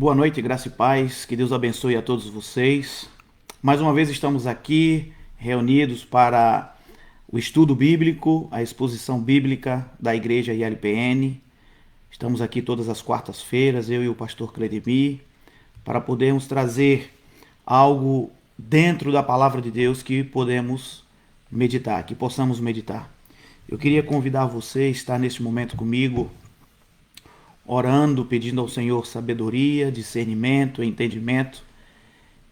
Boa noite, graça e paz. Que Deus abençoe a todos vocês. Mais uma vez estamos aqui reunidos para o estudo bíblico, a exposição bíblica da Igreja ILPN. Estamos aqui todas as quartas-feiras, eu e o pastor Cledemir, para podermos trazer algo dentro da palavra de Deus que podemos meditar, que possamos meditar. Eu queria convidar você a estar neste momento comigo, orando, pedindo ao Senhor sabedoria, discernimento, entendimento,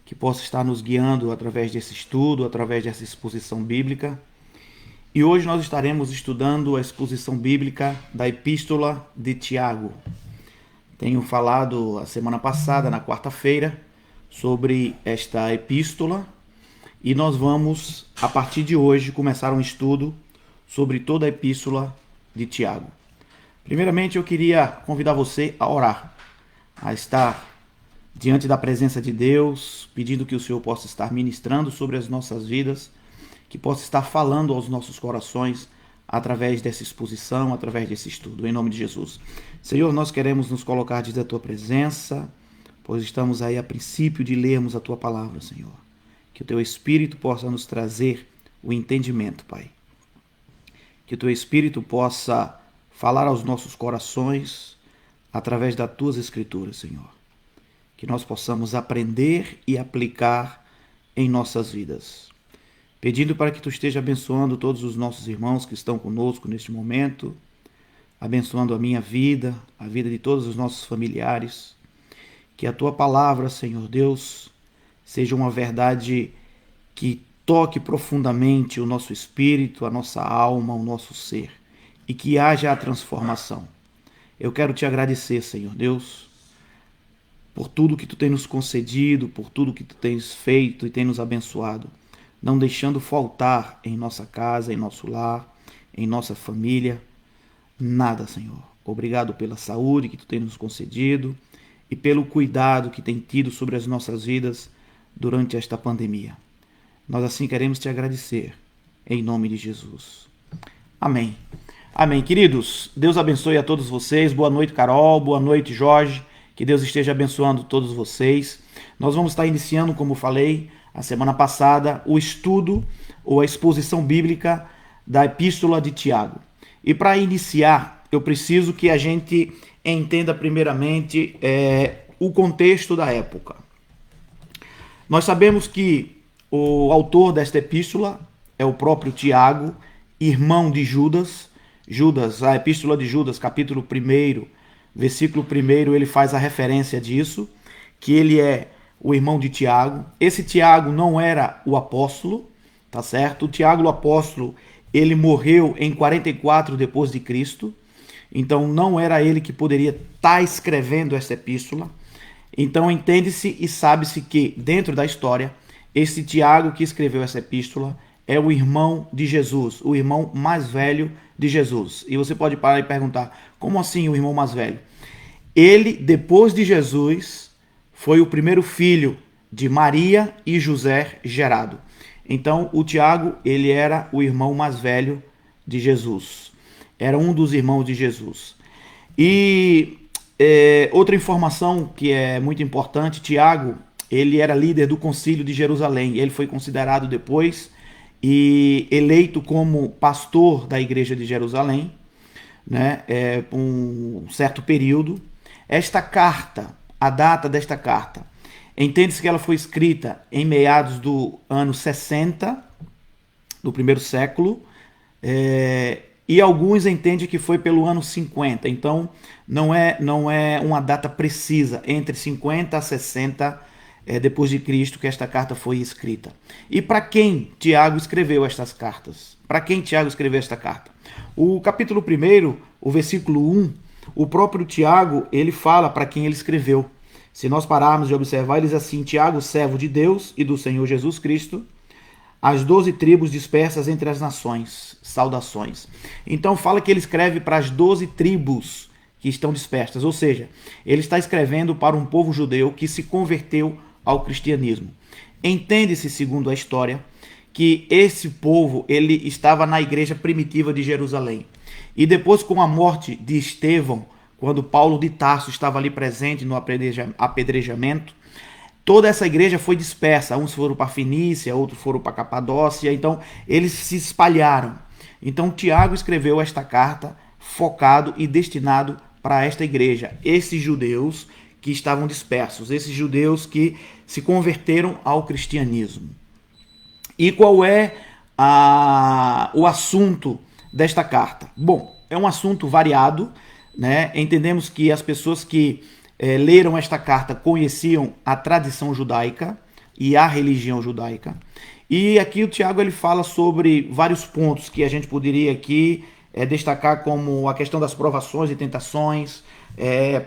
que possa estar nos guiando através desse estudo, através dessa exposição bíblica. E hoje nós estaremos estudando a exposição bíblica da Epístola de Tiago. Tenho falado a semana passada, na quarta-feira, sobre esta epístola e nós vamos, a partir de hoje, começar um estudo sobre toda a Epístola de Tiago. Primeiramente, eu queria convidar você a orar, a estar diante da presença de Deus, pedindo que o Senhor possa estar ministrando sobre as nossas vidas, que possa estar falando aos nossos corações através dessa exposição, através desse estudo, em nome de Jesus. Senhor, nós queremos nos colocar diante da Tua presença, pois estamos aí a princípio de lermos a Tua palavra, Senhor. Que o Teu Espírito possa nos trazer o entendimento, Pai. Que o Teu Espírito possa falar aos nossos corações através das Tuas Escrituras, Senhor. Que nós possamos aprender e aplicar em nossas vidas. Pedindo para que Tu esteja abençoando todos os nossos irmãos que estão conosco neste momento, abençoando a minha vida, a vida de todos os nossos familiares. Que a Tua palavra, Senhor Deus, seja uma verdade que toque profundamente o nosso espírito, a nossa alma, o nosso ser. E que haja a transformação. Eu quero Te agradecer, Senhor Deus, por tudo que Tu tens nos concedido, por tudo que Tu tens feito e tens nos abençoado, não deixando faltar em nossa casa, em nosso lar, em nossa família, nada, Senhor. Obrigado pela saúde que Tu tens nos concedido e pelo cuidado que tem tido sobre as nossas vidas durante esta pandemia. Nós assim queremos Te agradecer, em nome de Jesus. Amém. Amém. Queridos, Deus abençoe a todos vocês. Boa noite, Carol. Boa noite, Jorge. Que Deus esteja abençoando todos vocês. Nós vamos estar iniciando, como falei, a semana passada, o estudo ou a exposição bíblica da Epístola de Tiago. E para iniciar, eu preciso que a gente entenda primeiramente o contexto da época. Nós sabemos que o autor desta epístola é o próprio Tiago, irmão de Judas. Judas, a Epístola de Judas, capítulo 1, versículo 1, ele faz a referência disso, que ele é o irmão de Tiago. Esse Tiago não era o apóstolo, tá certo? O Tiago, o apóstolo, ele morreu em 44 depois de Cristo, então não era ele que poderia estar escrevendo essa epístola. Então entende-se e sabe-se que, dentro da história, esse Tiago que escreveu essa epístola é o irmão de Jesus, o irmão mais velho de Jesus. E você pode parar e perguntar, como assim o irmão mais velho? Ele, depois de Jesus, foi o primeiro filho de Maria e José gerado. Então, o Tiago, ele era o irmão mais velho de Jesus. Era um dos irmãos de Jesus. E outra informação que é muito importante, Tiago, ele era líder do concílio de Jerusalém. Ele foi considerado depois e eleito como pastor da igreja de Jerusalém, né, por um certo período. Esta carta, a data desta carta, entende-se que ela foi escrita em meados do ano 60, do primeiro século, e alguns entendem que foi pelo ano 50. Então, não é uma data precisa, entre 50 a 60 depois de Cristo que esta carta foi escrita. E para quem Tiago escreveu estas cartas? Para quem Tiago escreveu esta carta? O capítulo 1, o versículo 1, o próprio Tiago, ele fala para quem ele escreveu. Se nós pararmos de observar, ele diz assim: Tiago, servo de Deus e do Senhor Jesus Cristo, as 12 tribos dispersas entre as nações, saudações. Então fala que ele escreve para as 12 tribos que estão dispersas, ou seja, ele está escrevendo para um povo judeu que se converteu ao cristianismo. Entende-se, segundo a história, que esse povo ele estava na igreja primitiva de Jerusalém. E depois, com a morte de Estevão, quando Paulo de Tarso estava ali presente no apedrejamento, toda essa igreja foi dispersa. Uns foram para Fenícia, outros foram para Capadócia, então eles se espalharam. Então Tiago escreveu esta carta focado e destinado para esta igreja, esses judeus que estavam dispersos, esses judeus que se converteram ao cristianismo. E qual é o assunto desta carta? Bom, é um assunto variado, né? Entendemos que as pessoas que leram esta carta conheciam a tradição judaica e a religião judaica. E aqui o Tiago ele fala sobre vários pontos que a gente poderia aqui destacar, como a questão das provações e tentações,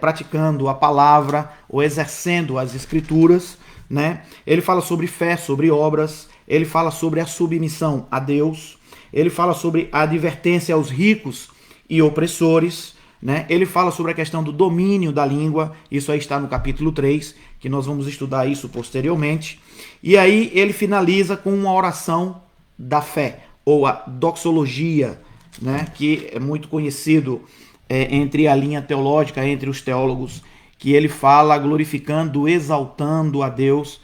praticando a palavra ou exercendo as escrituras, né? Ele fala sobre fé, sobre obras, ele fala sobre a submissão a Deus, ele fala sobre a advertência aos ricos e opressores, né? Ele fala sobre a questão do domínio da língua, isso aí está no capítulo 3, que nós vamos estudar isso posteriormente. E aí ele finaliza com uma oração da fé, ou a doxologia, né? Que é muito conhecido entre a linha teológica, entre os teólogos, que ele fala glorificando, exaltando a Deus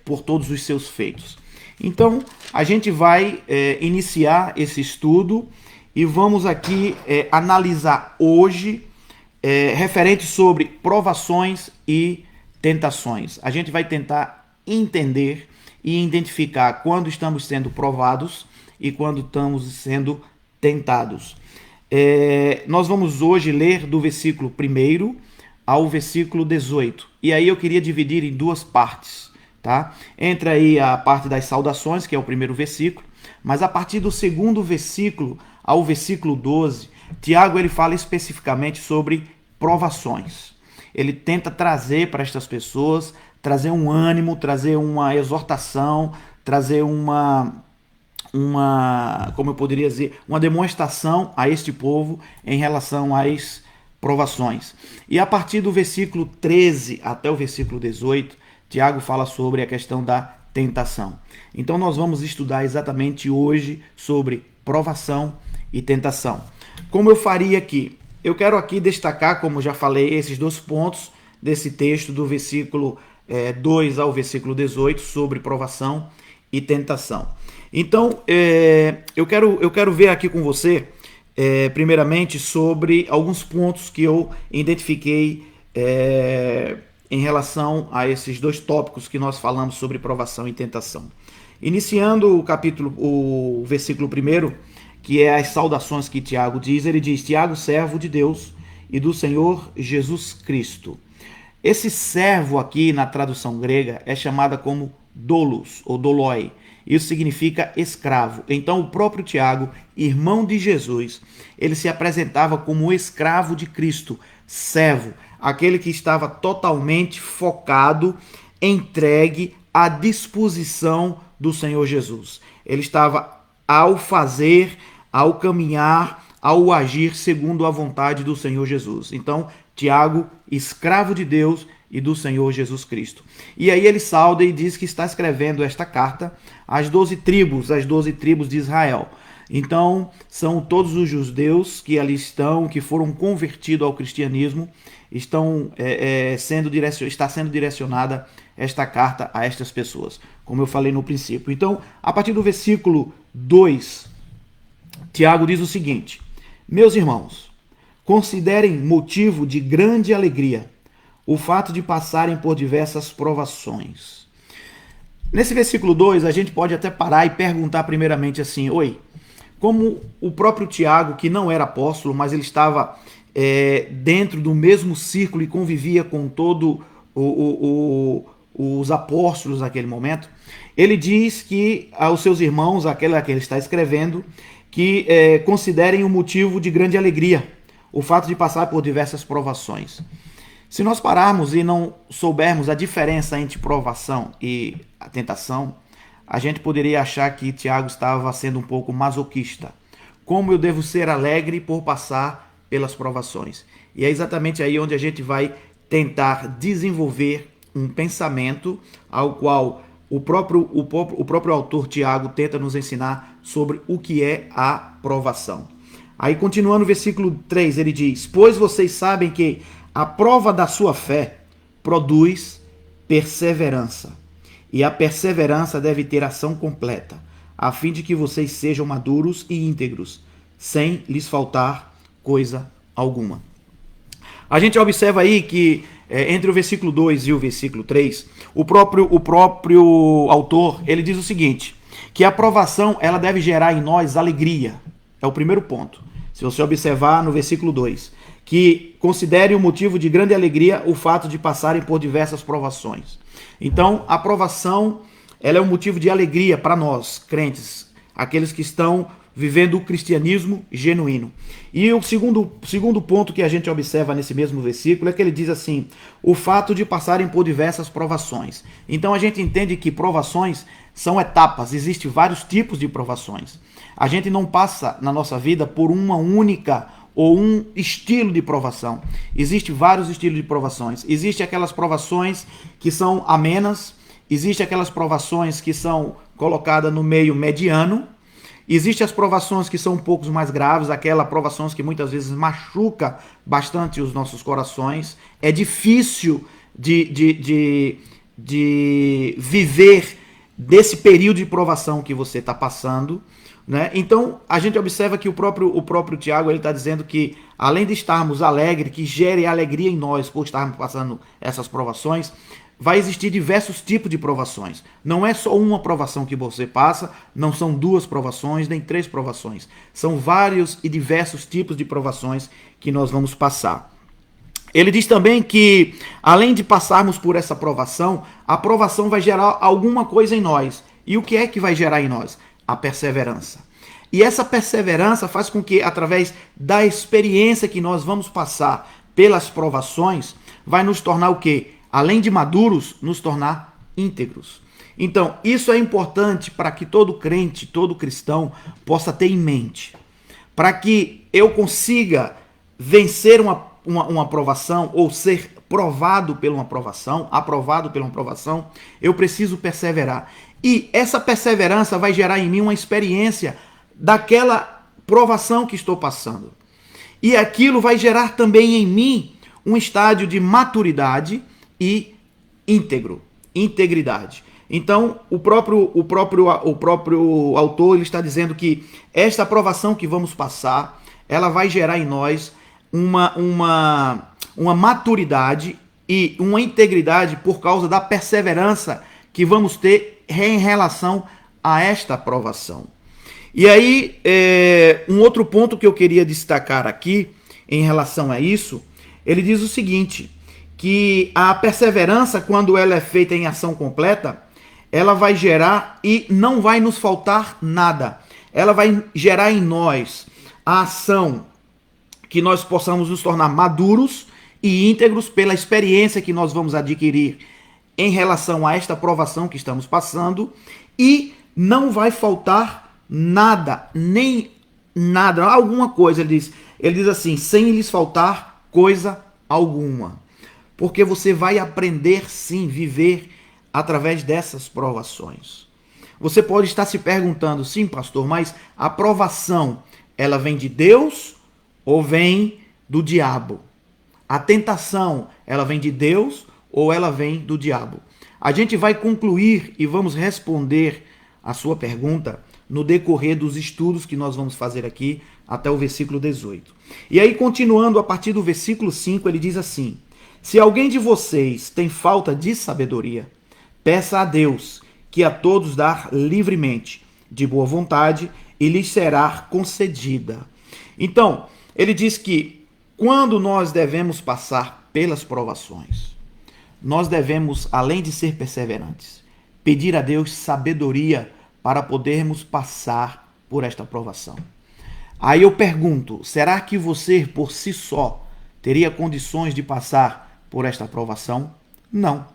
por todos os seus feitos. Então, a gente vai iniciar esse estudo e vamos aqui analisar hoje referente sobre provações e tentações. A gente vai tentar entender e identificar quando estamos sendo provados e quando estamos sendo tentados. Nós vamos hoje ler do versículo 1 ao versículo 18. E aí eu queria dividir em duas partes, tá? Entra aí a parte das saudações, que é o primeiro versículo, mas a partir do segundo versículo ao versículo 12, Tiago ele fala especificamente sobre provações. Ele tenta trazer para estas pessoas, trazer um ânimo, trazer uma exortação, trazer como eu poderia dizer, uma demonstração a este povo em relação às provações. E a partir do versículo 13 até o versículo 18, Tiago fala sobre a questão da tentação. Então nós vamos estudar exatamente hoje sobre provação e tentação. Como eu faria aqui? Eu quero aqui destacar, como já falei, esses dois pontos desse texto, do versículo 2 ao versículo 18, sobre provação e tentação. Então, eu quero ver aqui com você, primeiramente, sobre alguns pontos que eu identifiquei em relação a esses dois tópicos que nós falamos sobre provação e tentação. Iniciando o versículo 1, que é as saudações que Tiago diz, ele diz: Tiago, servo de Deus e do Senhor Jesus Cristo. Esse servo aqui, na tradução grega, é chamada como doulos ou doloi. Isso significa escravo. Então o próprio Tiago, irmão de Jesus, ele se apresentava como escravo de Cristo, servo, aquele que estava totalmente focado, entregue à disposição do Senhor Jesus. Ele estava ao fazer, ao caminhar, ao agir segundo a vontade do Senhor Jesus. Então, Tiago, escravo de Deus e do Senhor Jesus Cristo. E aí ele sauda e diz que está escrevendo esta carta às 12 tribos, as 12 tribos de Israel. Então, são todos os judeus que ali estão, que foram convertidos ao cristianismo, está sendo direcionada esta carta a estas pessoas, como eu falei no princípio. Então, a partir do versículo 2, Tiago diz o seguinte: meus irmãos, considerem motivo de grande alegria o fato de passarem por diversas provações. Nesse versículo 2, a gente pode até parar e perguntar primeiramente assim: oi, como o próprio Tiago, que não era apóstolo, mas ele estava dentro do mesmo círculo e convivia com todos os apóstolos naquele momento, ele diz que aos seus irmãos, aquele a quem ele está escrevendo, que considerem um motivo de grande alegria o fato de passar por diversas provações. Se nós pararmos e não soubermos a diferença entre provação e a tentação, a gente poderia achar que Tiago estava sendo um pouco masoquista. Como eu devo ser alegre por passar pelas provações? E é exatamente aí onde a gente vai tentar desenvolver um pensamento ao qual o próprio autor Tiago tenta nos ensinar sobre o que é a provação. Aí, continuando o versículo 3, ele diz: pois vocês sabem que a prova da sua fé produz perseverança. E a perseverança deve ter ação completa, a fim de que vocês sejam maduros e íntegros, sem lhes faltar coisa alguma. A gente observa aí que entre o versículo 2 e o versículo 3, o próprio autor, ele diz o seguinte, que a aprovação ela deve gerar em nós alegria. É o primeiro ponto. Se você observar no versículo 2, que considere um motivo de grande alegria o fato de passarem por diversas provações. Então, a aprovação ela é um motivo de alegria para nós, crentes, aqueles que estão vivendo o cristianismo genuíno. E o segundo ponto que a gente observa nesse mesmo versículo é que ele diz assim, o fato de passarem por diversas provações. Então a gente entende que provações são etapas, existem vários tipos de provações. A gente não passa na nossa vida por uma única ou um estilo de provação. Existem vários estilos de provações. Existem aquelas provações que são amenas, existem aquelas provações que são colocadas no meio mediano, existem as provações que são um pouco mais graves, aquelas provações que muitas vezes machuca bastante os nossos corações. É difícil de viver desse período de provação que você está passando, né? Então, a gente observa que o próprio Tiago está dizendo que, além de estarmos alegres, que gere alegria em nós por estarmos passando essas provações, vai existir diversos tipos de provações. Não é só uma provação que você passa, não são 2 provações, nem 3 provações. São vários e diversos tipos de provações que nós vamos passar. Ele diz também que, além de passarmos por essa provação, a provação vai gerar alguma coisa em nós. E o que é que vai gerar em nós? A perseverança. E essa perseverança faz com que, através da experiência que nós vamos passar pelas provações, vai nos tornar o quê? Além de maduros, nos tornar íntegros. Então, isso é importante para que todo crente, todo cristão possa ter em mente. Para que eu consiga vencer uma provação ou ser provado pela uma provação, aprovado pela uma provação, eu preciso perseverar. E essa perseverança vai gerar em mim uma experiência daquela provação que estou passando. E aquilo vai gerar também em mim um estágio de maturidade e integridade. Então, o próprio autor ele está dizendo que esta aprovação que vamos passar, ela vai gerar em nós uma maturidade e uma integridade por causa da perseverança que vamos ter em relação a esta aprovação. E aí, um outro ponto que eu queria destacar aqui em relação a isso, ele diz o seguinte, que a perseverança, quando ela é feita em ação completa, ela vai gerar e não vai nos faltar nada. Ela vai gerar em nós a ação que nós possamos nos tornar maduros e íntegros pela experiência que nós vamos adquirir em relação a esta provação que estamos passando, e não vai faltar nada, nem nada, alguma coisa, ele diz assim, sem lhes faltar coisa alguma. Porque você vai aprender sim, viver através dessas provações. Você pode estar se perguntando, sim pastor, mas a provação, ela vem de Deus ou vem do diabo? A tentação, ela vem de Deus ou ela vem do diabo? A gente vai concluir e vamos responder a sua pergunta no decorrer dos estudos que nós vamos fazer aqui até o versículo 18. E aí, continuando a partir do versículo 5, ele diz assim, se alguém de vocês tem falta de sabedoria, peça a Deus, que a todos dá livremente, de boa vontade, e lhes será concedida. Então, ele diz que quando nós devemos passar pelas provações, nós devemos, além de ser perseverantes, pedir a Deus sabedoria para podermos passar por esta provação. Aí eu pergunto, será que você por si só teria condições de passar por esta provação? Não.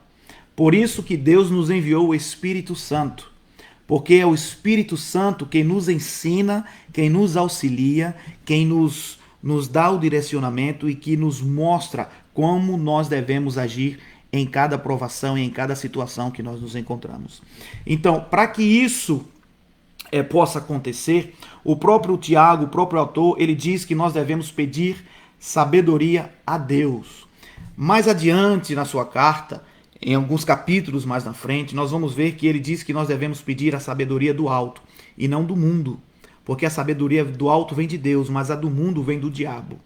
Por isso que Deus nos enviou o Espírito Santo, porque é o Espírito Santo quem nos ensina, quem nos auxilia, quem nos dá o direcionamento e que nos mostra como nós devemos agir em cada provação e em cada situação que nós nos encontramos. Então, para que isso possa acontecer, o próprio Tiago, o próprio autor, ele diz que nós devemos pedir sabedoria a Deus. Mais adiante na sua carta, em alguns capítulos mais na frente, nós vamos ver que ele diz que nós devemos pedir a sabedoria do alto e não do mundo, porque a sabedoria do alto vem de Deus, mas a do mundo vem do diabo.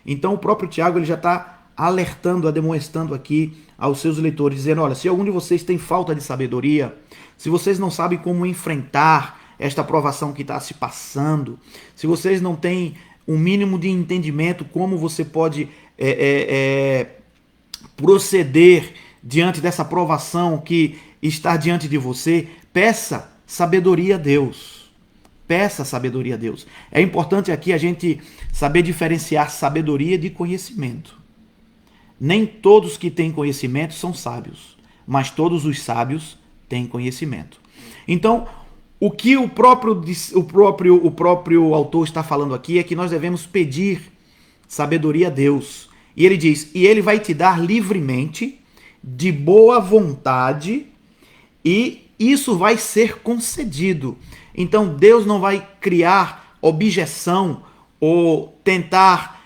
Então o próprio Tiago ele já está alertando, ademoestando aqui aos seus leitores, dizendo, olha, se algum de vocês tem falta de sabedoria, se vocês não sabem como enfrentar esta provação que está se passando, se vocês não têm um mínimo de entendimento como você pode proceder diante dessa provação que está diante de você, peça sabedoria a Deus. Peça sabedoria a Deus. É importante aqui a gente saber diferenciar sabedoria de conhecimento. Nem todos que têm conhecimento são sábios, mas todos os sábios têm conhecimento. Então, o que o próprio autor está falando aqui é que nós devemos pedir sabedoria a Deus. E ele diz, e ele vai te dar livremente, de boa vontade, e isso vai ser concedido. Então Deus não vai criar objeção ou tentar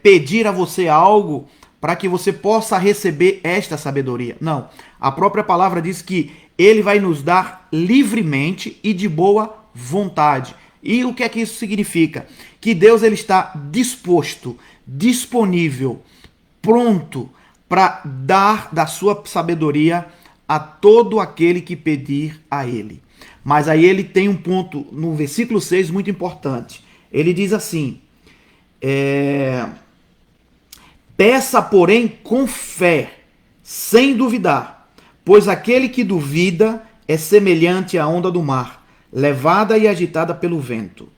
pedir a você algo para que você possa receber esta sabedoria. Não, a própria palavra diz que ele vai nos dar livremente e de boa vontade. E o que é que isso significa? Que Deus ele está disposto, disponível, pronto para dar da sua sabedoria a todo aquele que pedir a ele. Mas aí ele tem um ponto no versículo 6 muito importante. Ele diz assim, peça, porém, com fé, sem duvidar, pois aquele que duvida é semelhante à onda do mar, levada e agitada pelo vento.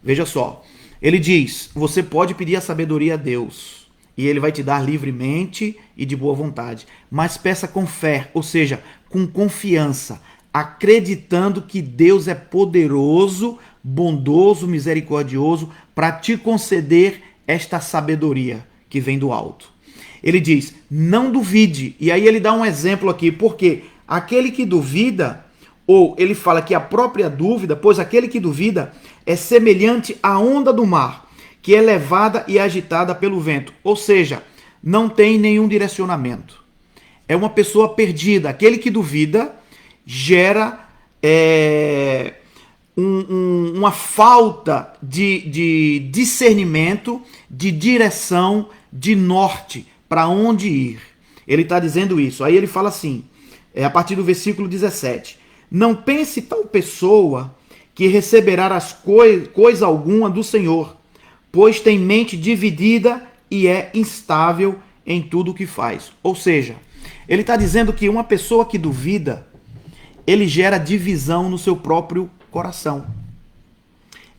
Veja só, ele diz, você pode pedir a sabedoria a Deus, e ele vai te dar livremente e de boa vontade, mas peça com fé, ou seja, com confiança, acreditando que Deus é poderoso, bondoso, misericordioso, para te conceder esta sabedoria que vem do alto. Ele diz, não duvide, e aí ele dá um exemplo aqui, porque aquele que duvida, ou ele fala que a própria dúvida, pois aquele que duvida é semelhante à onda do mar, que é levada e agitada pelo vento, ou seja, não tem nenhum direcionamento. É uma pessoa perdida. Aquele que duvida gera uma falta de discernimento, de direção, de norte, para onde ir. Ele está dizendo isso. Aí ele fala assim, a partir do versículo 17, não pense tal pessoa que receberá coisa alguma do Senhor, pois tem mente dividida e é instável em tudo o que faz. Ou seja, ele está dizendo que uma pessoa que duvida, ele gera divisão no seu próprio coração.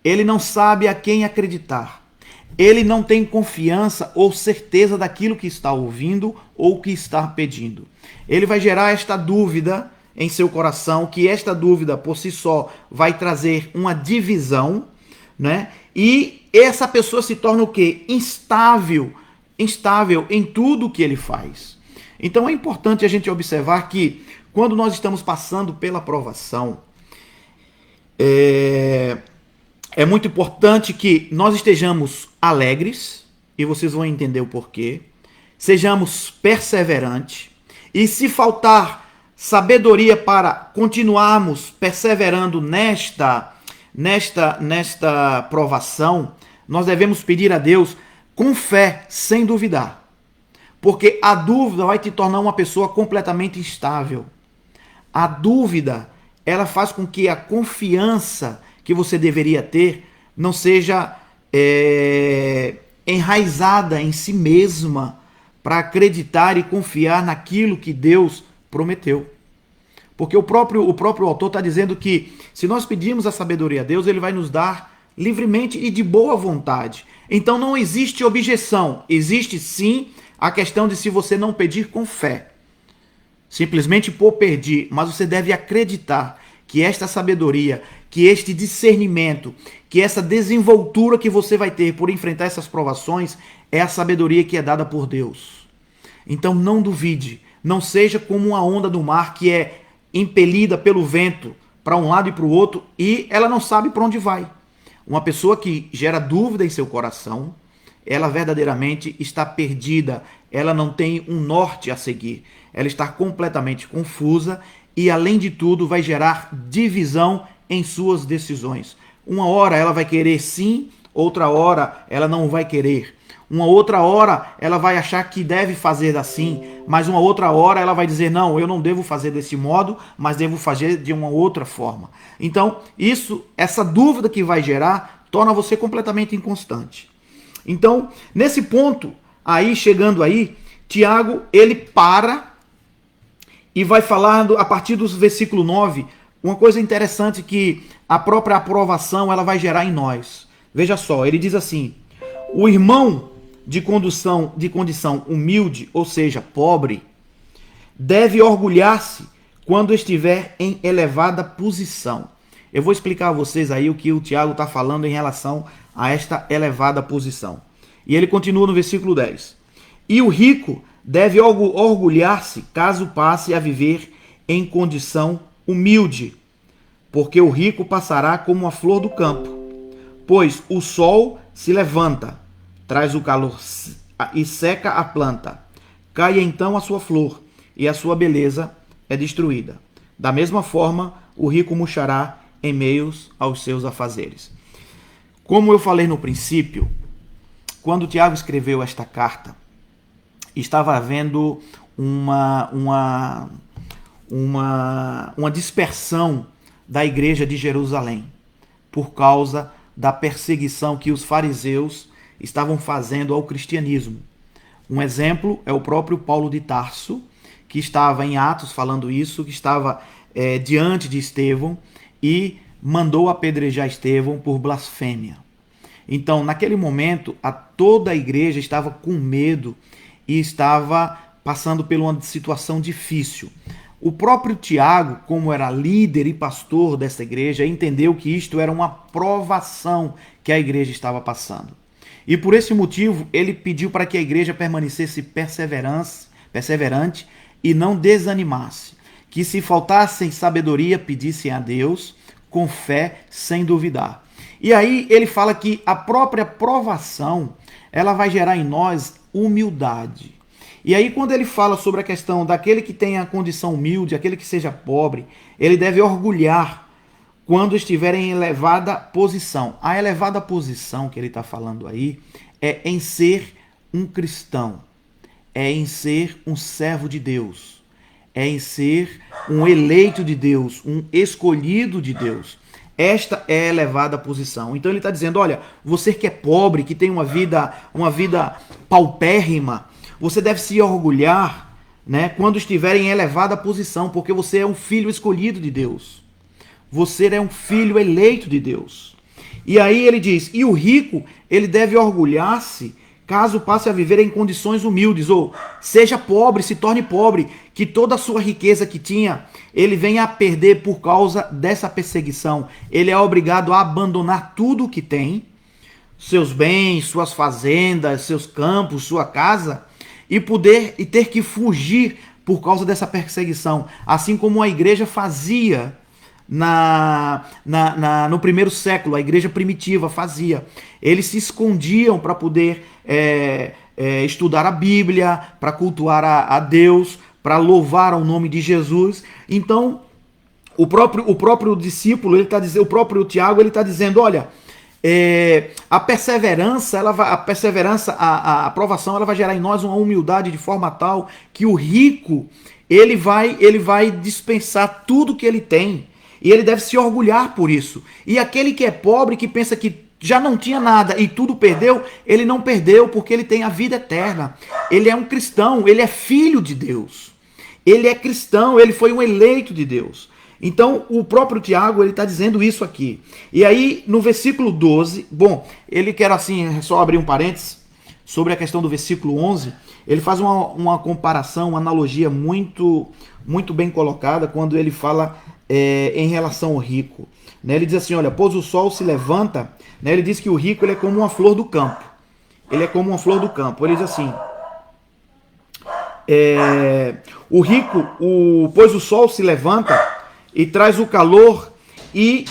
Ele não sabe a quem acreditar. Ele não tem confiança ou certeza daquilo que está ouvindo ou que está pedindo. Ele vai gerar esta dúvida em seu coração, que esta dúvida por si só vai trazer uma divisão, né? E essa pessoa se torna o quê? Instável em tudo que ele faz. Então é importante a gente observar que quando nós estamos passando pela provação, é muito importante que nós estejamos alegres, e vocês vão entender o porquê, sejamos perseverantes, e se faltar sabedoria para continuarmos perseverando nesta provação, nós devemos pedir a Deus com fé, sem duvidar. Porque a dúvida vai te tornar uma pessoa completamente instável. A dúvida, ela faz com que a confiança que você deveria ter não seja enraizada em si mesma para acreditar e confiar naquilo que Deus prometeu. Porque o próprio autor está dizendo que se nós pedirmos a sabedoria a Deus, ele vai nos dar livremente e de boa vontade. Então não existe objeção, existe sim a questão de se você não pedir com fé, simplesmente por pedir, mas você deve acreditar que esta sabedoria, que este discernimento, que essa desenvoltura que você vai ter por enfrentar essas provações é a sabedoria que é dada por Deus. Então não duvide, não seja como uma onda do mar que é impelida pelo vento para um lado e para o outro e ela não sabe para onde vai. Uma pessoa que gera dúvida em seu coração, ela verdadeiramente está perdida, ela não tem um norte a seguir, ela está completamente confusa e, além de tudo, vai gerar divisão em suas decisões. Uma hora ela vai querer sim, outra hora ela não vai querer. Uma outra hora ela vai achar que deve fazer assim, mas uma outra hora ela vai dizer, não, eu não devo fazer desse modo, mas devo fazer de uma outra forma. Então, essa dúvida que vai gerar, torna você completamente inconstante. Então, nesse ponto, chegando aí, Tiago, ele para e vai falar, a partir do versículo 9, uma coisa interessante que a própria aprovação ela vai gerar em nós. Veja só, ele diz assim, o irmão de condição humilde, ou seja, pobre, deve orgulhar-se quando estiver em elevada posição. Eu vou explicar a vocês aí o que o Tiago está falando em relação a esta elevada posição. E ele continua no versículo 10. E o rico deve orgulhar-se caso passe a viver em condição humilde, porque o rico passará como a flor do campo, pois o sol se levanta, traz o calor e seca a planta. Cai então a sua flor, e a sua beleza é destruída. Da mesma forma, o rico murchará em meio aos seus afazeres. Como eu falei no princípio, quando Tiago escreveu esta carta, estava havendo uma dispersão da igreja de Jerusalém, por causa da perseguição que os fariseus estavam fazendo ao cristianismo. Um exemplo é o próprio Paulo de Tarso, que estava em Atos falando isso, que estava diante de Estevão e mandou apedrejar Estevão por blasfêmia. Então, naquele momento, toda a igreja estava com medo e estava passando por uma situação difícil. O próprio Tiago, como era líder e pastor dessa igreja, entendeu que isto era uma provação que a igreja estava passando. E por esse motivo, ele pediu para que a igreja permanecesse perseverante e não desanimasse. Que se faltassem sabedoria, pedissem a Deus com fé, sem duvidar. E aí ele fala que a própria provação, ela vai gerar em nós humildade. E aí quando ele fala sobre a questão daquele que tem a condição humilde, aquele que seja pobre, ele deve orgulhar quando estiver em elevada posição. A elevada posição que ele está falando aí é em ser um cristão, é em ser um servo de Deus, é em ser um eleito de Deus, um escolhido de Deus. Esta é a elevada posição. Então ele está dizendo, olha, você que é pobre, que tem uma vida paupérrima, você deve se orgulhar, né, quando estiver em elevada posição, porque você é um filho escolhido de Deus. Você é um filho eleito de Deus. E aí ele diz, e o rico, ele deve orgulhar-se caso passe a viver em condições humildes, ou seja pobre, se torne pobre, que toda a sua riqueza que tinha, ele venha a perder por causa dessa perseguição. Ele é obrigado a abandonar tudo o que tem, seus bens, suas fazendas, seus campos, sua casa, e ter que fugir por causa dessa perseguição, assim como a igreja fazia no primeiro século, a igreja primitiva fazia. Eles se escondiam para poder estudar a Bíblia, para cultuar a Deus, para louvar o nome de Jesus. Então, o próprio discípulo, o próprio Tiago, ele está dizendo, olha, a perseverança, a aprovação, ela vai gerar em nós uma humildade de forma tal que o rico, ele vai dispensar tudo que ele tem e ele deve se orgulhar por isso. E aquele que é pobre, que pensa que já não tinha nada e tudo perdeu, ele não perdeu porque ele tem a vida eterna. Ele é um cristão, ele é filho de Deus. Ele é cristão, ele foi um eleito de Deus. Então, o próprio Tiago, ele está dizendo isso aqui. E aí, no versículo 12, ele quer assim, só abrir um parênteses, sobre a questão do versículo 11, ele faz uma comparação, uma analogia muito, muito bem colocada, quando ele fala em relação ao rico. Ele diz assim, olha, pois o sol se levanta, ele diz que o rico ele é como uma flor do campo. Ele é como uma flor do campo. Ele diz assim, o rico, pois o sol se levanta, e traz o calor e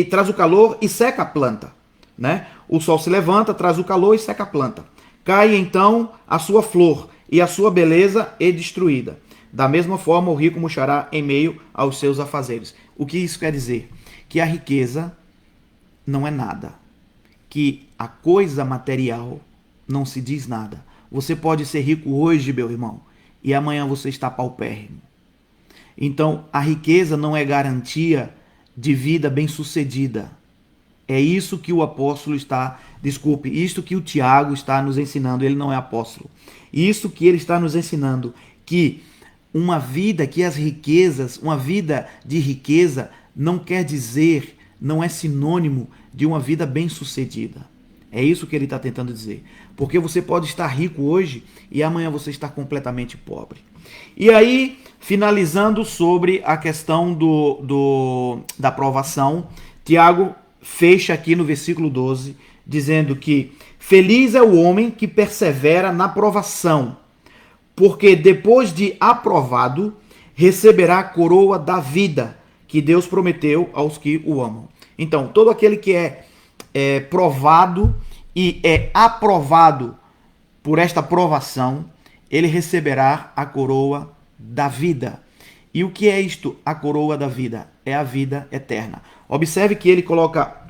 traz o calor e seca a planta, né? O sol se levanta, traz o calor e seca a planta. Cai então a sua flor e a sua beleza é destruída. Da mesma forma, o rico murchará em meio aos seus afazeres. O que isso quer dizer? Que a riqueza não é nada. Que a coisa material não se diz nada. Você pode ser rico hoje, meu irmão, e amanhã você está paupérrimo. Então, a riqueza não é garantia de vida bem-sucedida. É isso que o apóstolo está, isto que o Tiago está nos ensinando, ele não é apóstolo. Isso que ele está nos ensinando, que uma vida, que as riquezas, uma vida de riqueza não quer dizer, não é sinônimo de uma vida bem-sucedida. É isso que ele está tentando dizer. Porque você pode estar rico hoje e amanhã você está completamente pobre. E aí, finalizando sobre a questão da provação, Tiago fecha aqui no versículo 12, dizendo que feliz é o homem que persevera na provação, porque depois de aprovado, receberá a coroa da vida que Deus prometeu aos que o amam. Então, todo aquele que é provado e é aprovado por esta provação, ele receberá a coroa da vida. E o que é isto, a coroa da vida? É a vida eterna. Observe que ele coloca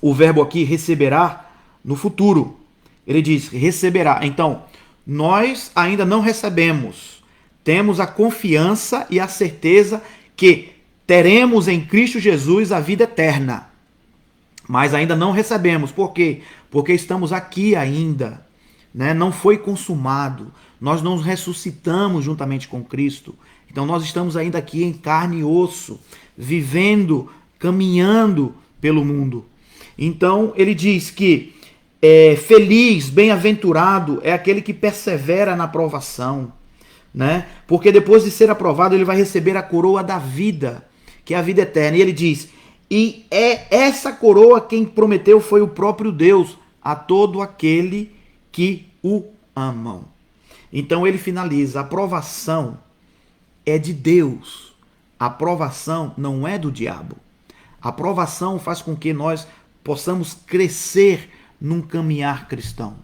o verbo aqui, receberá, no futuro. Ele diz, receberá. Então, nós ainda não recebemos. Temos a confiança e a certeza que teremos em Cristo Jesus a vida eterna. Mas ainda não recebemos. Por quê? Porque estamos aqui ainda, né? Não foi consumado. Nós não ressuscitamos juntamente com Cristo. Então nós estamos ainda aqui em carne e osso, vivendo, caminhando pelo mundo. Então ele diz que feliz, bem-aventurado é aquele que persevera na provação, né? Porque depois de ser aprovado ele vai receber a coroa da vida, que é a vida eterna. E ele diz, e é essa coroa quem prometeu foi o próprio Deus a todo aquele que o amam. Então ele finaliza, a aprovação é de Deus. A aprovação não é do diabo. A aprovação faz com que nós possamos crescer num caminhar cristão.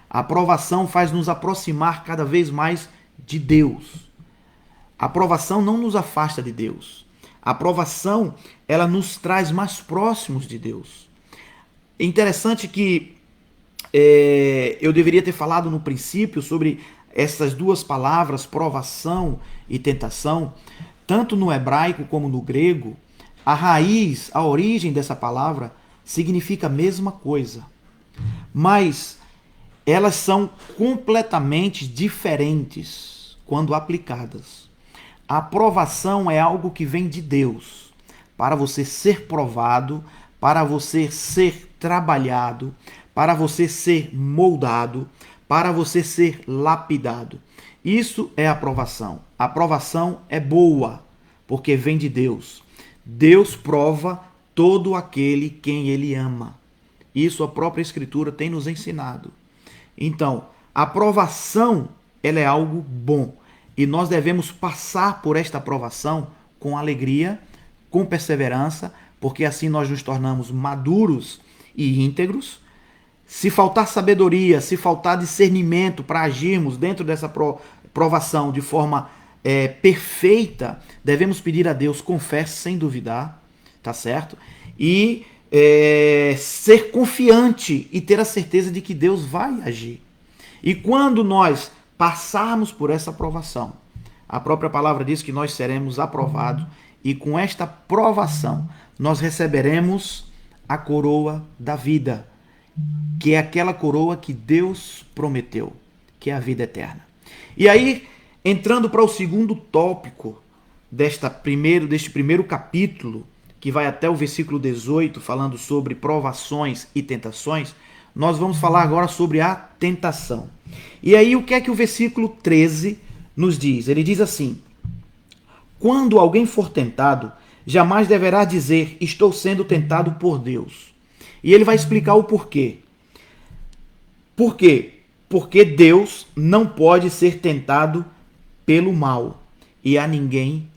A aprovação faz nos aproximar cada vez mais de Deus. A aprovação não nos afasta de Deus. A aprovação, ela nos traz mais próximos de Deus. É interessante que eu deveria ter falado no princípio sobre essas duas palavras, provação e tentação. Tanto no hebraico como no grego, a raiz, a origem dessa palavra significa a mesma coisa. Mas elas são completamente diferentes quando aplicadas. A provação é algo que vem de Deus, para você ser provado, para você ser trabalhado, para você ser moldado, para você ser lapidado. Isso é a aprovação. A aprovação é boa, porque vem de Deus. Deus prova todo aquele quem ele ama. Isso a própria Escritura tem nos ensinado. Então, a aprovação, ela é algo bom. E nós devemos passar por esta aprovação com alegria, com perseverança, porque assim nós nos tornamos maduros e íntegros. Se faltar sabedoria, se faltar discernimento para agirmos dentro dessa provação de forma perfeita, devemos pedir a Deus com fé, sem duvidar, tá certo? E ser confiante e ter a certeza de que Deus vai agir. E quando nós passarmos por essa aprovação, a própria palavra diz que nós seremos aprovados e com esta provação nós receberemos a coroa da vida, que é aquela coroa que Deus prometeu, que é a vida eterna. E aí, entrando para o segundo tópico deste primeiro capítulo, que vai até o versículo 18, falando sobre provações e tentações, nós vamos falar agora sobre a tentação. E aí, o que é que o versículo 13 nos diz? Ele diz assim: quando alguém for tentado, jamais deverá dizer, estou sendo tentado por Deus. E ele vai explicar o porquê. Por quê? Porque Deus não pode ser tentado pelo mal, e a ninguém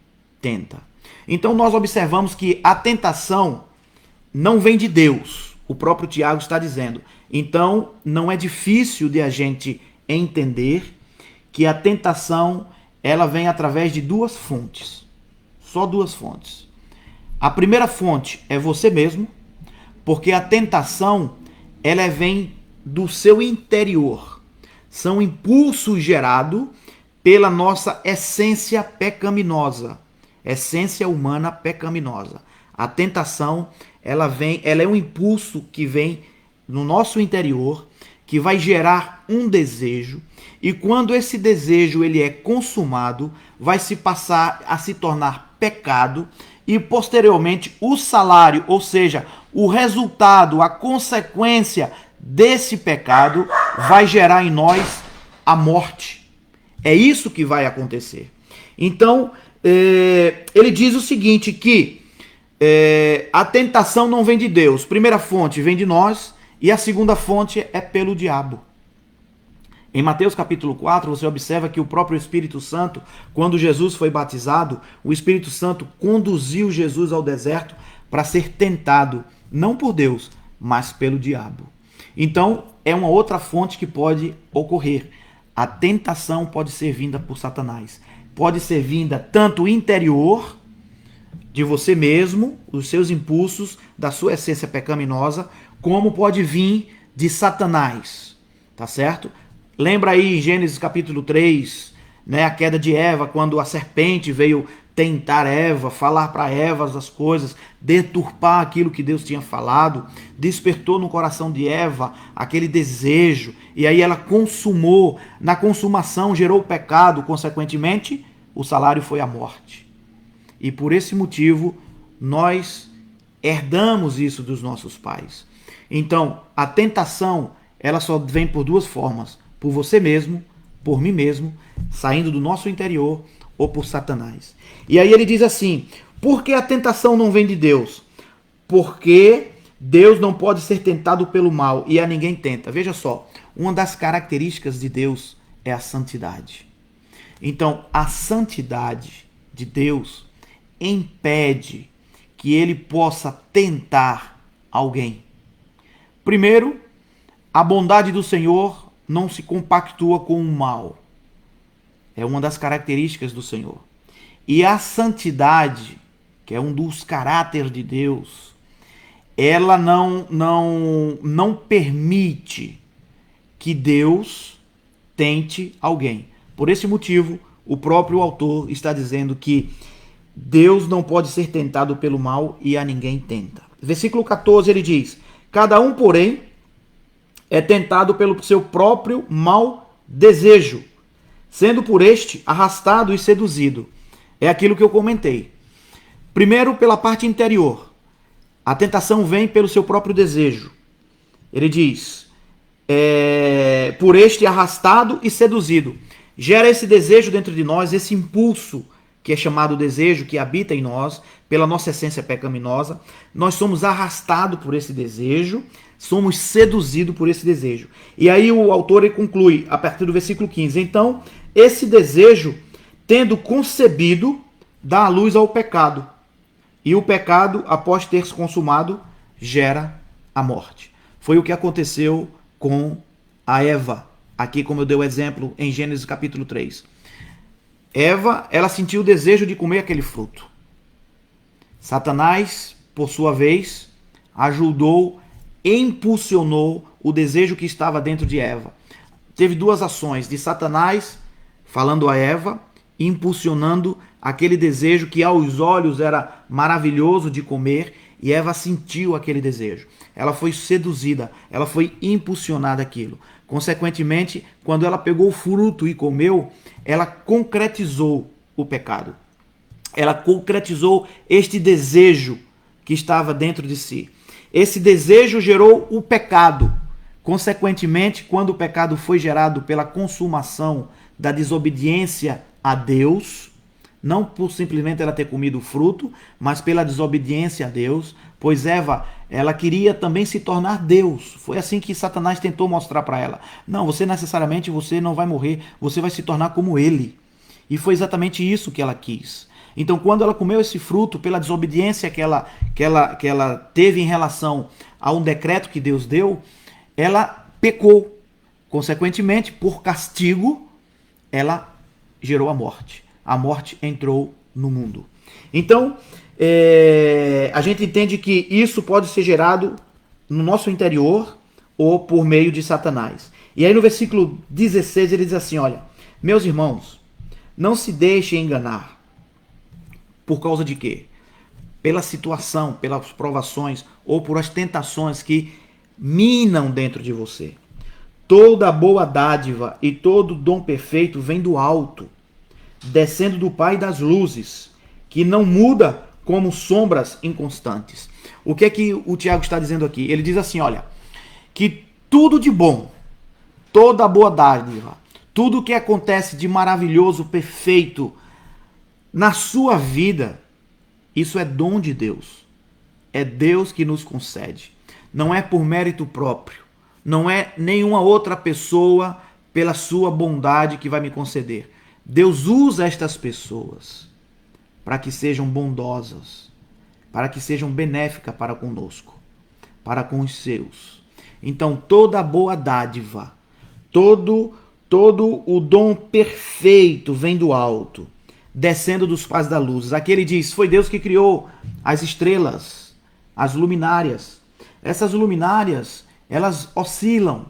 tenta. Então nós observamos que a tentação não vem de Deus. O próprio Tiago está dizendo. Então não é difícil de a gente entender que a tentação ela vem através de duas fontes. Só duas fontes. A primeira fonte é você mesmo, porque a tentação ela vem do seu interior. São impulsos gerados pela nossa essência pecaminosa, essência humana pecaminosa. A tentação, ela é um impulso que vem no nosso interior, que vai gerar um desejo, e quando esse desejo ele é consumado, vai se passar a se tornar pecado, e posteriormente o salário, ou seja, o resultado, a consequência desse pecado vai gerar em nós a morte. É isso que vai acontecer. Então, ele diz o seguinte, que a tentação não vem de Deus. Primeira fonte vem de nós e a segunda fonte é pelo diabo. Em Mateus capítulo 4, você observa que o próprio Espírito Santo, quando Jesus foi batizado, o Espírito Santo conduziu Jesus ao deserto para ser tentado, não por Deus, mas pelo diabo. Então, é uma outra fonte que pode ocorrer. A tentação pode ser vinda por Satanás. Pode ser vinda tanto interior, de você mesmo, os seus impulsos, da sua essência pecaminosa, como pode vir de Satanás. Tá certo? Lembra aí em Gênesis capítulo 3, né, a queda de Eva, quando a serpente veio tentar Eva, falar para Eva as coisas, deturpar aquilo que Deus tinha falado, despertou no coração de Eva aquele desejo, e aí ela consumou, na consumação gerou o pecado, consequentemente, o salário foi a morte. E por esse motivo, nós herdamos isso dos nossos pais. Então, a tentação, ela só vem por duas formas, por você mesmo, por mim mesmo, saindo do nosso interior, ou por Satanás. E aí ele diz assim, por que a tentação não vem de Deus? Porque Deus não pode ser tentado pelo mal e a ninguém tenta. Veja só, uma das características de Deus é a santidade. Então, a santidade de Deus impede que ele possa tentar alguém. Primeiro, a bondade do Senhor não se compactua com o mal. É uma das características do Senhor. E a santidade, que é um dos caráteres de Deus, ela não permite que Deus tente alguém. Por esse motivo, o próprio autor está dizendo que Deus não pode ser tentado pelo mal e a ninguém tenta. Versículo 14 ele diz, cada um, porém, é tentado pelo seu próprio mau desejo, sendo por este arrastado e seduzido. É aquilo que eu comentei. Primeiro, pela parte interior. A tentação vem pelo seu próprio desejo. Ele diz, por este arrastado e seduzido. Gera esse desejo dentro de nós, esse impulso que é chamado desejo, que habita em nós, pela nossa essência pecaminosa. Nós somos arrastados por esse desejo, somos seduzidos por esse desejo. E aí o autor ele conclui, a partir do versículo 15, então, esse desejo, tendo concebido, dá a luz ao pecado. E o pecado, após ter se consumado, gera a morte. Foi o que aconteceu com a Eva, aqui como eu dei o exemplo em Gênesis capítulo 3. Eva, ela sentiu o desejo de comer aquele fruto. Satanás, por sua vez, ajudou, impulsionou o desejo que estava dentro de Eva. Teve duas ações de Satanás falando a Eva, impulsionando aquele desejo que aos olhos era maravilhoso de comer, e Eva sentiu aquele desejo. Ela foi seduzida, ela foi impulsionada àquilo. Consequentemente, quando ela pegou o fruto e comeu, ela concretizou o pecado. Ela concretizou este desejo que estava dentro de si. Esse desejo gerou o pecado. Consequentemente, quando o pecado foi gerado pela consumação da desobediência a Deus, não por simplesmente ela ter comido o fruto, mas pela desobediência a Deus, pois Eva, ela queria também se tornar Deus. Foi assim que Satanás tentou mostrar para ela. Não, você necessariamente você não vai morrer, você vai se tornar como ele. E foi exatamente isso que ela quis. Então, quando ela comeu esse fruto, pela desobediência que ela teve em relação a um decreto que Deus deu, ela pecou. Consequentemente, por castigo, ela gerou a morte. A morte entrou no mundo. Então, a gente entende que isso pode ser gerado no nosso interior ou por meio de Satanás. E aí no versículo 16 ele diz assim, olha, meus irmãos, não se deixem enganar. Por causa de quê? Pela situação, pelas provações ou por as tentações que minam dentro de você. Toda boa dádiva e todo dom perfeito vem do alto, descendo do Pai das luzes, que não muda como sombras inconstantes. O que é que o Tiago está dizendo aqui? Ele diz assim, olha, que tudo de bom, toda boa dádiva, tudo que acontece de maravilhoso, perfeito na sua vida, isso é dom de Deus. É Deus que nos concede. Não é por mérito próprio. Não é nenhuma outra pessoa pela sua bondade que vai me conceder. Deus usa estas pessoas para que sejam bondosas, para que sejam benéficas para conosco, para com os seus. Então, toda boa dádiva, todo o dom perfeito vem do alto, descendo dos pais da luz. Aqui ele diz, foi Deus que criou as estrelas, as luminárias. Essas luminárias, elas oscilam.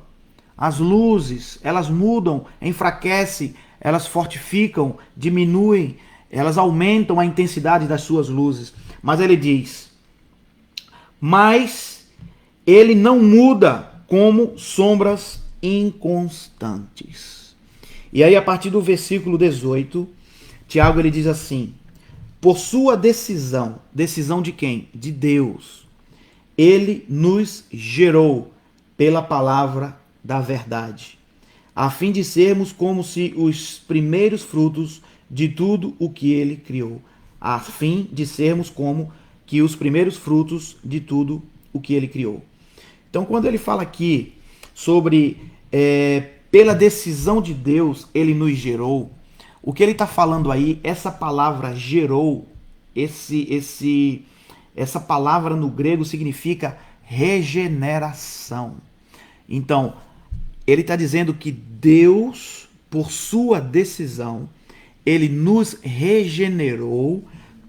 As luzes, elas mudam, enfraquecem, elas fortificam, diminuem, elas aumentam a intensidade das suas luzes. Mas ele diz, mas ele não muda como sombras inconstantes. E aí a partir do versículo 18, Tiago ele diz assim, por sua decisão, decisão de quem? De Deus, ele nos gerou pela palavra da verdade, a fim de sermos como se os primeiros frutos de tudo o que ele criou. A fim de sermos como que os primeiros frutos de tudo o que ele criou. Então, quando ele fala aqui sobre pela decisão de Deus, ele nos gerou, o que ele está falando aí, essa palavra gerou, essa palavra no grego significa regeneração. Então, ele está dizendo que Deus, por sua decisão, ele nos regenerou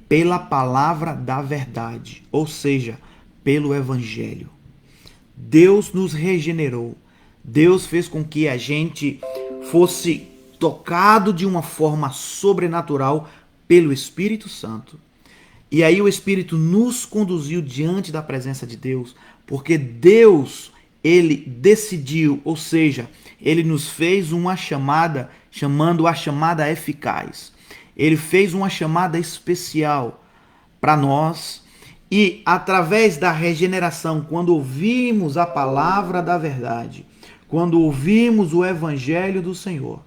pela palavra da verdade, ou seja, pelo evangelho. Deus nos regenerou. Deus fez com que a gente fosse tocado de uma forma sobrenatural pelo Espírito Santo. E aí o Espírito nos conduziu diante da presença de Deus, porque Deus, ele decidiu, ou seja, ele nos fez uma chamada, chamando a chamada eficaz. Ele fez uma chamada especial para nós e através da regeneração, quando ouvimos a palavra da verdade, quando ouvimos o evangelho do Senhor,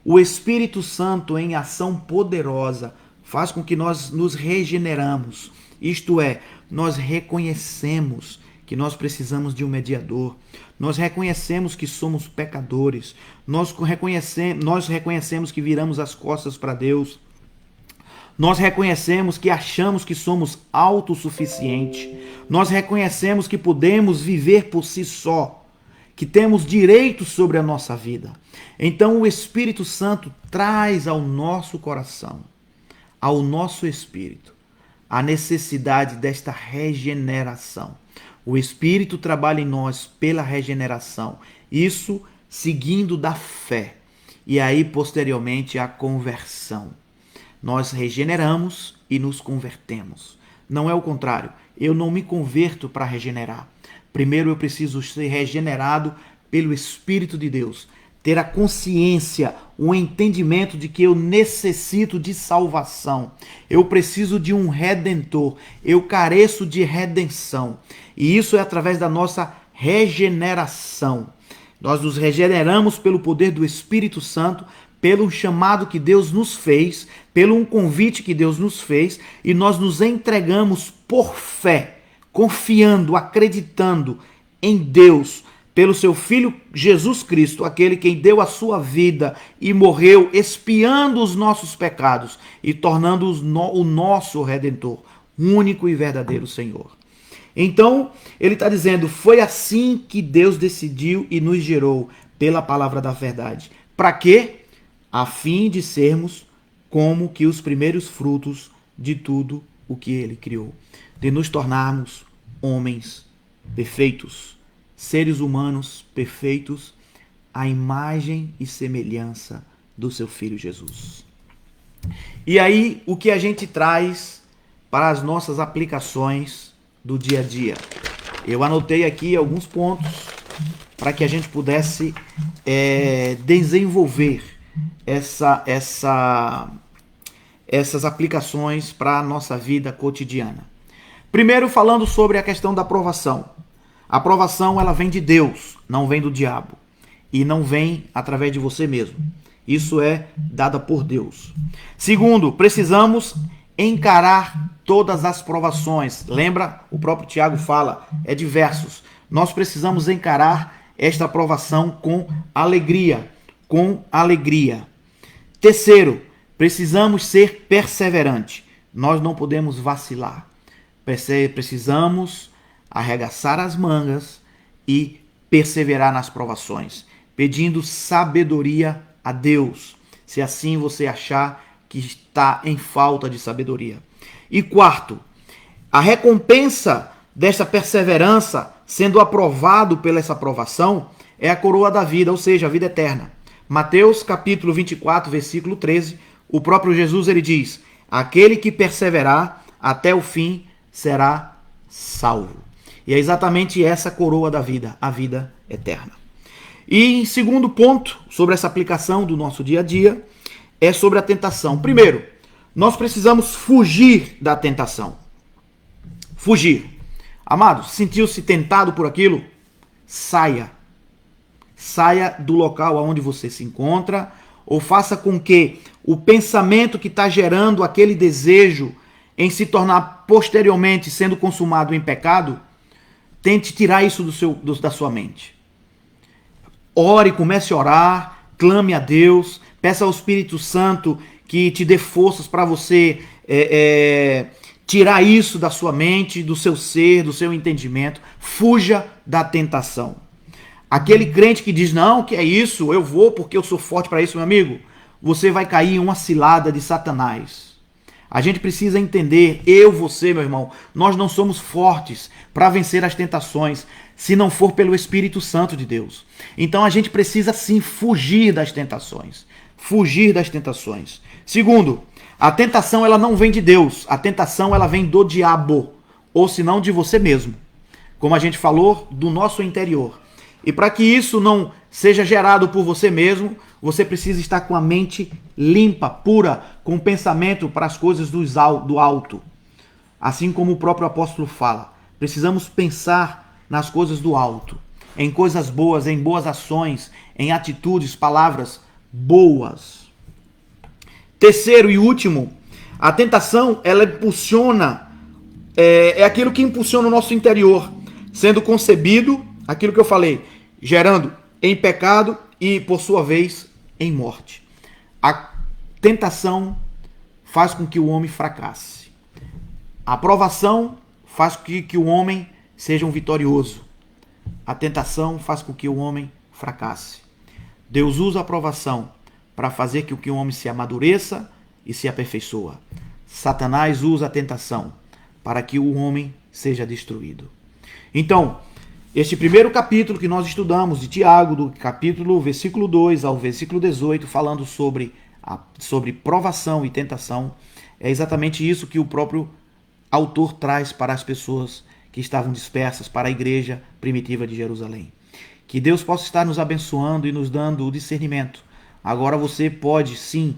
o Espírito Santo em ação poderosa faz com que nós nos regeneramos. Isto é, nós reconhecemos que nós precisamos de um mediador. Nós reconhecemos que somos pecadores. Nós reconhecemos que viramos as costas para Deus. Nós reconhecemos que achamos que somos autossuficientes. Nós reconhecemos que podemos viver por si só, que temos direitos sobre a nossa vida. Então o Espírito Santo traz ao nosso coração, ao nosso espírito, a necessidade desta regeneração. O Espírito trabalha em nós pela regeneração. Isso seguindo da fé. E aí, posteriormente, a conversão. Nós regeneramos e nos convertemos. Não é o contrário. Eu não me converto para regenerar. Primeiro eu preciso ser regenerado pelo Espírito de Deus. Ter a consciência, o entendimento de que eu necessito de salvação. Eu preciso de um redentor. Eu careço de redenção. E isso é através da nossa regeneração. Nós nos regeneramos pelo poder do Espírito Santo, pelo chamado que Deus nos fez, pelo um convite que Deus nos fez, e nós nos entregamos por fé, confiando, acreditando em Deus, pelo seu Filho Jesus Cristo, aquele quem deu a sua vida e morreu, expiando os nossos pecados e tornando-os o nosso Redentor, único e verdadeiro Senhor. Então, ele está dizendo, foi assim que Deus decidiu e nos gerou pela palavra da verdade. Para quê? A fim de sermos como que os primeiros frutos de tudo o que ele criou. De nos tornarmos homens perfeitos, seres humanos perfeitos, à imagem e semelhança do seu Filho Jesus. E aí, o que a gente traz para as nossas aplicações do dia a dia? Eu anotei aqui alguns pontos para que a gente pudesse desenvolver essas aplicações para a nossa vida cotidiana. Primeiro, falando sobre a questão da aprovação. A aprovação, ela vem de Deus, não vem do diabo. E não vem através de você mesmo. Isso é dada por Deus. Segundo, precisamos encarar todas as provações. Lembra? O próprio Tiago fala, é diversos. Nós precisamos encarar esta aprovação com alegria. Com alegria. Terceiro, precisamos ser perseverantes. Nós não podemos vacilar. Precisamos arregaçar as mangas e perseverar nas provações, pedindo sabedoria a Deus, se assim você achar que está em falta de sabedoria. E quarto, a recompensa desta perseverança, sendo aprovado pela essa aprovação, é a coroa da vida, ou seja, a vida eterna. Mateus capítulo 24, versículo 13, o próprio Jesus ele diz, aquele que perseverar até o fim será salvo. E é exatamente essa coroa da vida, a vida eterna. E em segundo ponto, sobre essa aplicação do nosso dia a dia, é sobre a tentação. Primeiro, nós precisamos fugir da tentação. Fugir. Amado, sentiu-se tentado por aquilo? Saia. Saia do local onde você se encontra, ou faça com que o pensamento que está gerando aquele desejo em se tornar posteriormente sendo consumado em pecado, tente tirar isso da sua mente. Ore, comece a orar, clame a Deus, peça ao Espírito Santo que te dê forças para você tirar isso da sua mente, do seu ser, do seu entendimento. Fuja da tentação. Aquele crente que diz, não, que é isso, eu vou porque eu sou forte para isso, meu amigo, você vai cair em uma cilada de Satanás. A gente precisa entender, você, meu irmão, nós não somos fortes para vencer as tentações se não for pelo Espírito Santo de Deus. Então a gente precisa sim fugir das tentações. Fugir das tentações. Segundo, a tentação ela não vem de Deus, a tentação ela vem do diabo, ou se não de você mesmo. Como a gente falou, do nosso interior. E para que isso não seja gerado por você mesmo, você precisa estar com a mente limpa, pura, com pensamento para as coisas do alto. Assim como o próprio apóstolo fala, precisamos pensar nas coisas do alto, em coisas boas, em boas ações, em atitudes, palavras boas. Terceiro e último, a tentação, ela impulsiona, é aquilo que impulsiona o nosso interior, sendo concebido, aquilo que eu falei, gerando em pecado e, por sua vez, em morte. A tentação faz com que o homem fracasse. A aprovação faz com que o homem seja um vitorioso. A tentação faz com que o homem fracasse. Deus usa a aprovação para fazer com que o homem se amadureça e se aperfeiçoa. Satanás usa a tentação para que o homem seja destruído. Então, este primeiro capítulo que nós estudamos de Tiago, do capítulo versículo 2 ao versículo 18, falando sobre provação e tentação, é exatamente isso que o próprio autor traz para as pessoas que estavam dispersas, para a igreja primitiva de Jerusalém. Que Deus possa estar nos abençoando e nos dando o discernimento. Agora você pode sim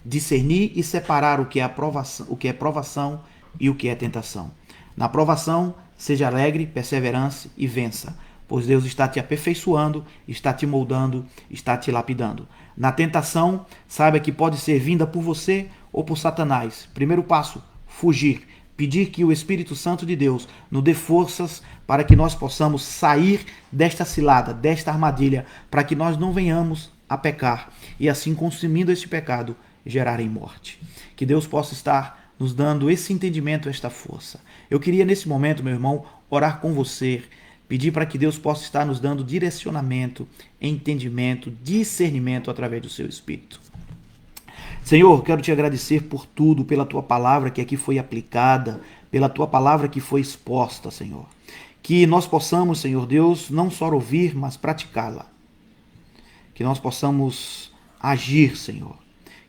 discernir e separar o que é provação e o que é tentação. Na provação, seja alegre, perseverance e vença, pois Deus está te aperfeiçoando, está te moldando, está te lapidando. Na tentação, saiba que pode ser vinda por você ou por Satanás. Primeiro passo, fugir. pedir que o Espírito Santo de Deus nos dê forças para que nós possamos sair desta cilada, desta armadilha, para que nós não venhamos a pecar e assim, consumindo este pecado, gerar em morte. Que Deus possa estar nos dando esse entendimento, esta força. Eu queria nesse momento, meu irmão, orar com você, pedir para que Deus possa estar nos dando direcionamento, entendimento, discernimento através do seu Espírito. Senhor, quero te agradecer por tudo, pela tua palavra que aqui foi aplicada, pela tua palavra que foi exposta, Senhor. Que nós possamos, Senhor Deus, não só ouvir, mas praticá-la. Que nós possamos agir, Senhor.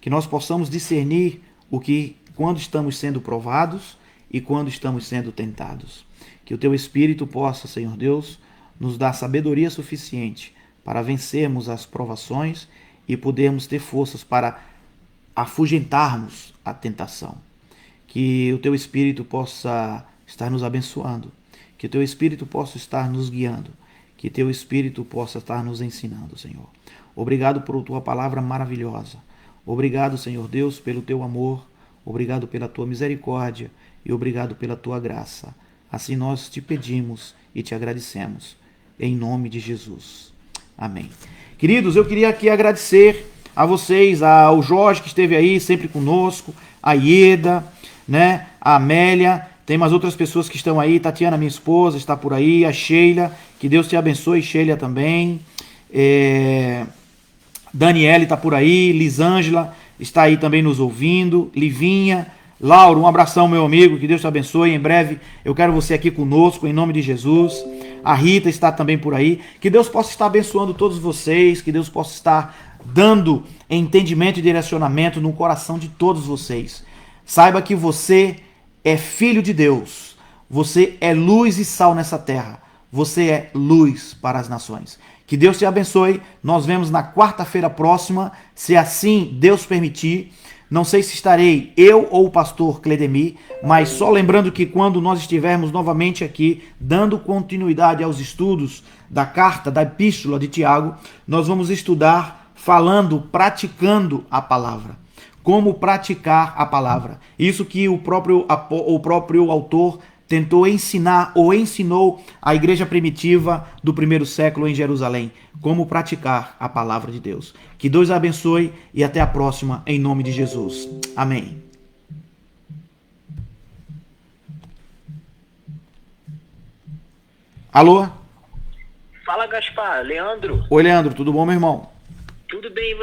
Que nós possamos discernir o que quando estamos sendo provados e quando estamos sendo tentados. Que o teu Espírito possa, Senhor Deus, nos dar sabedoria suficiente para vencermos as provações e podermos ter forças para afugentarmos a tentação. Que o teu Espírito possa estar nos abençoando. Que o teu Espírito possa estar nos guiando. Que o teu Espírito possa estar nos ensinando, Senhor. Obrigado por tua palavra maravilhosa. Obrigado, Senhor Deus, pelo teu amor. Obrigado pela tua misericórdia e obrigado pela tua graça. Assim nós te pedimos e te agradecemos. Em nome de Jesus. Amém. Queridos, eu queria aqui agradecer a vocês, ao Jorge que esteve aí sempre conosco, a Ieda, né, a Amélia, tem mais outras pessoas que estão aí, Tatiana, minha esposa, está por aí, a Sheila, que Deus te abençoe, Sheila também, Daniele está por aí, Lisângela está aí também nos ouvindo, Livinha, Lauro, um abração, meu amigo, que Deus te abençoe, em breve eu quero você aqui conosco, em nome de Jesus. A Rita está também por aí, que Deus possa estar abençoando todos vocês, que Deus possa estar dando entendimento e direcionamento no coração de todos vocês. Saiba que você é filho de Deus, você é luz e sal nessa terra, você é luz para as nações. Que Deus te abençoe, nós vemos na quarta-feira próxima, se assim Deus permitir. Não sei se estarei eu ou o pastor Cledemir, mas só lembrando que quando nós estivermos novamente aqui, dando continuidade aos estudos da carta, da epístola de Tiago, nós vamos estudar falando, praticando a palavra. Como praticar a palavra. Isso que o próprio autor tentou ensinar ou ensinou à igreja primitiva do primeiro século em Jerusalém. Como praticar a palavra de Deus. Que Deus abençoe e até a próxima, em nome de Jesus. Amém. Alô? Fala, Gaspar. Leandro. Oi, Leandro. Tudo bom, meu irmão? Tudo bem,